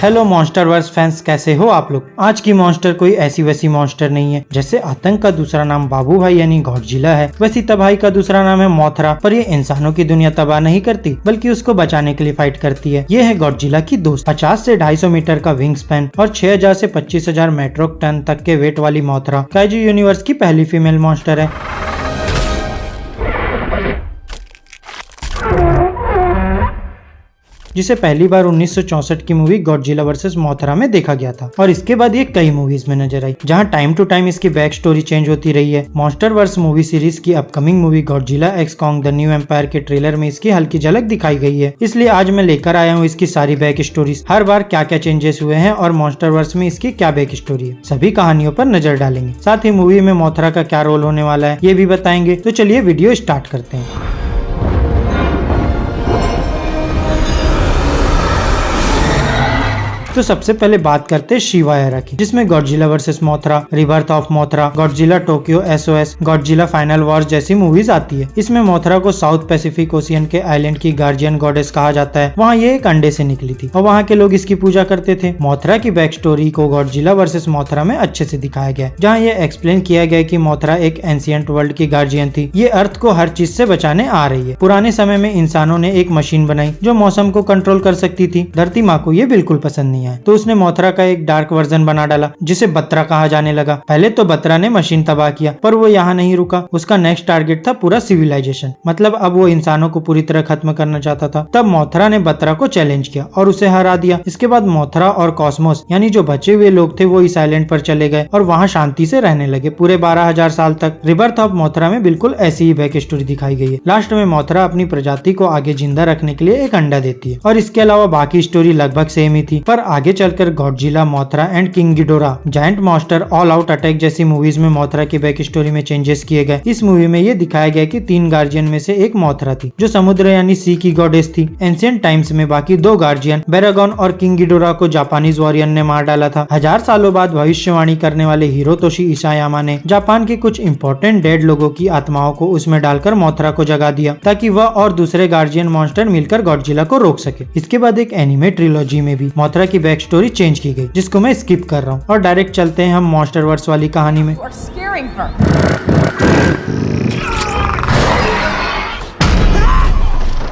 Hello MonsterVerse fans, कैसे हो आप लोग। आज की मॉन्स्टर कोई ऐसी वैसी मॉन्स्टर नहीं है। जैसे आतंक का दूसरा नाम बाबू भाई यानी गॉडजिला है, वैसी तबाही का दूसरा नाम है मोथरा। पर ये इंसानों की दुनिया तबाह नहीं करती बल्कि उसको बचाने के लिए फाइट करती है। ये है गॉडजिला की दोस्त। 50 से 250 मीटर का विंग स्पैन और 6000 से 25,000 मेट्रिक टन तक के वेट वाली मोथरा काइजू यूनिवर्स की पहली फीमेल मॉन्स्टर है। जिसे पहली बार 1964 की मूवी गॉडजिला वर्सेस मोथरा में देखा गया था और इसके बाद ये कई मूवीज में नजर आई, जहां टाइम टू टाइम इसकी बैक स्टोरी चेंज होती रही है। मॉन्स्टरवर्स मूवी सीरीज की upcoming movie Godzilla x Kong The New Empire के ट्रेलर में इसकी हल्की झलक दिखाई गई है। इसलिए आज मैं लेकर आया हूँ इसकी सारी बैक स्टोरीज, हर बार क्या क्या चेंजेस हुए हैं और मॉन्स्टरवर्स में इसकी क्या बैक स्टोरी है, सभी कहानियों पर नजर डालेंगे। साथ ही मूवी में मोथरा का क्या रोल होने वाला है ये भी बताएंगे। तो चलिए वीडियो स्टार्ट करते हैं। तो सबसे पहले बात करते हैं शिवा एरा की, जिसमें Godzilla versus Mothra, rebirth of Mothra, Godzilla Tokyo SOS, Godzilla final war जैसी मूवीज आती है। इसमें मोथरा को साउथ पैसिफिक ओशियन के आइलैंड की गार्जियन गॉडेस कहा जाता है। वहाँ ये एक अंडे से निकली थी और वहाँ के लोग इसकी पूजा करते थे। मोथरा की बैक स्टोरी को गॉडजिला वर्सेस मोथरा में अच्छे से दिखाया गया, जहाँ ये एक्सप्लेन किया गया कि मोथरा एक एंशिएंट वर्ल्ड की गार्जियन थी। ये अर्थ को हर चीज से बचाने आ रही है। पुराने समय में इंसानों ने एक मशीन बनाई जो मौसम को कंट्रोल कर सकती थी। धरती माँ को ये बिल्कुल पसंद नहीं आया, तो उसने मोथरा का एक डार्क वर्जन बना डाला जिसे बत्रा कहा जाने लगा। पहले तो बत्रा ने मशीन तबाह किया, पर वो यहाँ नहीं रुका। उसका नेक्स्ट टारगेट था पूरा सिविलाइजेशन, मतलब अब वो इंसानों को पूरी तरह खत्म करना चाहता था। तब मोथरा ने बत्रा को चैलेंज किया और उसे हरा दिया। इसके बाद मोथरा और कॉस्मोस यानी जो बचे हुए लोग थे वो इस आइलैंड पर चले गए और वहाँ शांति से रहने लगे पूरे 12,000 साल तक। रिबर्थ ऑफ मोथरा में बिल्कुल ऐसी ही बैक स्टोरी दिखाई गई है। लास्ट में मोथरा अपनी प्रजाति को आगे जिंदा रखने के लिए एक अंडा देती है और इसके अलावा बाकी स्टोरी लगभग सेम ही थी। पर आगे चलकर Godzilla, Mothra and king Ghidorah, giant monster, all out attack जैसी मूवीज में मोथरा की बैक स्टोरी में चेंजेस किए गए। इस मूवी में ये दिखाया गया कि 3 गार्जियन में से एक मोथरा थी जो समुद्र यानी सी की गॉडेस थी। एंशिएंट टाइम्स में बाकी 2 गार्जियन बेरागॉन और किंग गिडोरा को जापानीज वॉरियर ने मार डाला था। 1000 सालों बाद भविष्यवाणी करने वाले हिरोतोशी इसायामा ने जापान के कुछ इंपॉर्टेंट डेड लोगों की आत्माओं को उसमें डालकर मोथरा को जगा दिया ताकि वह और दूसरे गार्जियन मॉन्स्टर मिलकर गॉडजिला को रोक सके। इसके बाद एक एनिमे ट्रिलॉजी में भी मोथरा की बैक स्टोरी चेंज की गई, जिसको मैं स्किप कर रहा हूँ और डायरेक्ट चलते हैं हम मॉन्स्टरवर्स वाली कहानी में।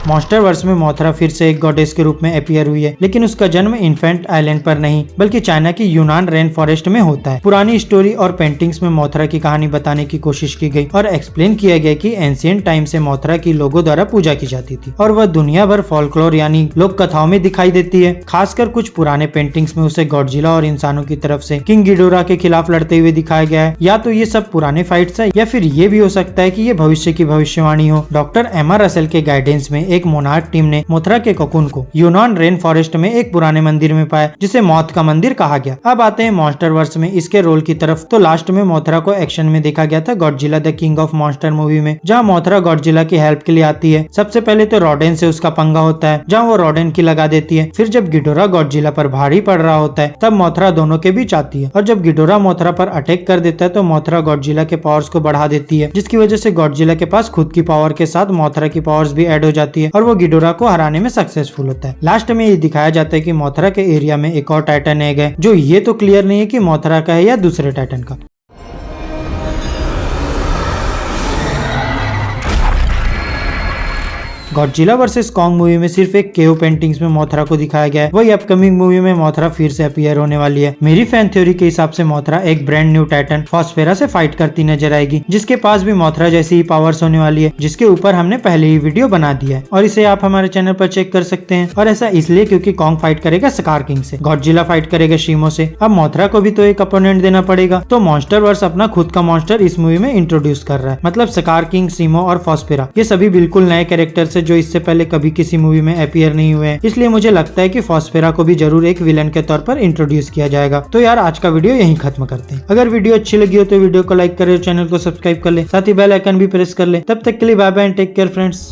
मॉन्स्टरवर्स में मोथरा फिर से एक गॉडेस के रूप में अपीयर हुई है, लेकिन उसका जन्म इन्फेंट आइलैंड पर नहीं बल्कि चाइना की यूनान रेन फॉरेस्ट में होता है। पुरानी स्टोरी और पेंटिंग्स में मोथरा की कहानी बताने की कोशिश की गई और एक्सप्लेन किया गया कि एंशिएंट टाइम से मोथरा की लोगों द्वारा पूजा की जाती थी और वह दुनिया भर फॉल्कलोर यानी लोक कथाओं में दिखाई देती है। खासकर कुछ पुराने पेंटिंग्स में उसे गॉडजिला और इंसानों की तरफ से किंग गिडोरा के खिलाफ लड़ते हुए दिखाया गया है। या तो ये सब पुराने फाइट्स है या फिर ये भी हो सकता है कि ये भविष्य की भविष्यवाणी हो। डॉक्टर एमा रसेल के गाइडेंस में एक मोनार्क टीम ने मोथरा के कोकून को यूनान रेन फॉरेस्ट में एक पुराने मंदिर में पाया जिसे मौत का मंदिर कहा गया। अब आते हैं मॉन्स्टरवर्स में इसके रोल की तरफ। तो लास्ट में मोथरा को एक्शन में देखा गया था Godzilla the king of monster movie में, जहां मोथरा गॉडजिला की हेल्प के लिए आती है। सबसे पहले तो रॉडेन से उसका पंगा होता है, जहां वो रॉडेन की लगा देती है। फिर जब गिडोरा गॉडजिला पर भारी पड़ रहा होता है तब मोथरा दोनों के बीच आती है और जब गिडोरा मोथरा पर अटैक कर देता है तो मोथरा गॉडजिला के पावर्स को बढ़ा देती है, जिसकी वजह से गॉडजिला के पास खुद की पावर के साथ मोथरा की पावर्स भी ऐड हो जाती है और वो गिडोरा को हराने में सक्सेसफुल होता है। लास्ट में ये दिखाया जाता है कि मोथरा के एरिया में एक और टाइटन एग है, जो ये तो क्लियर नहीं है कि मोथरा का है या दूसरे टाइटन का। गॉडजिला वर्सेस कॉन्ग मूवी में सिर्फ एक केव पेंटिंग्स में मोथरा को दिखाया गया है। वही अपकमिंग मूवी में मोथरा फिर से अपीयर होने वाली है। मेरी फैन थ्योरी के हिसाब से मोथरा एक ब्रांड न्यू टाइटन फॉस्फेरा से फाइट करती नजर आएगी, जिसके पास भी मोथरा जैसी ही पावर्स होने वाली है, जिसके ऊपर हमने पहले ही वीडियो बना दिया है और इसे आप हमारे चैनल पर चेक कर सकते हैं। और ऐसा इसलिए क्योंकि कॉन्ग फाइट करेगा स्कार किंग से, गॉडजिला फाइट करेगा शीमो से। अब मोथरा को भी तो एक अपोनेंट देना पड़ेगा, तो मॉन्स्टरवर्स अपना खुद का मॉन्स्टर इस मूवी में इंट्रोड्यूस कर रहा है। मतलब स्कार किंग, शीमो और फॉस्फेरा ये सभी बिल्कुल नए कैरेक्टर्स है जो इससे पहले कभी किसी मूवी में अपीयर नहीं हुए हैं। इसलिए मुझे लगता है कि फॉस्फेरा को भी जरूर एक विलन के तौर पर इंट्रोड्यूस किया जाएगा। तो यार आज का वीडियो यहीं खत्म करते हैं। अगर वीडियो अच्छी लगी हो तो वीडियो को लाइक करें, चैनल को सब्सक्राइब कर ले, साथ ही बेल आइकन भी प्रेस कर ले। तब तक के लिए bye bye and take care friends.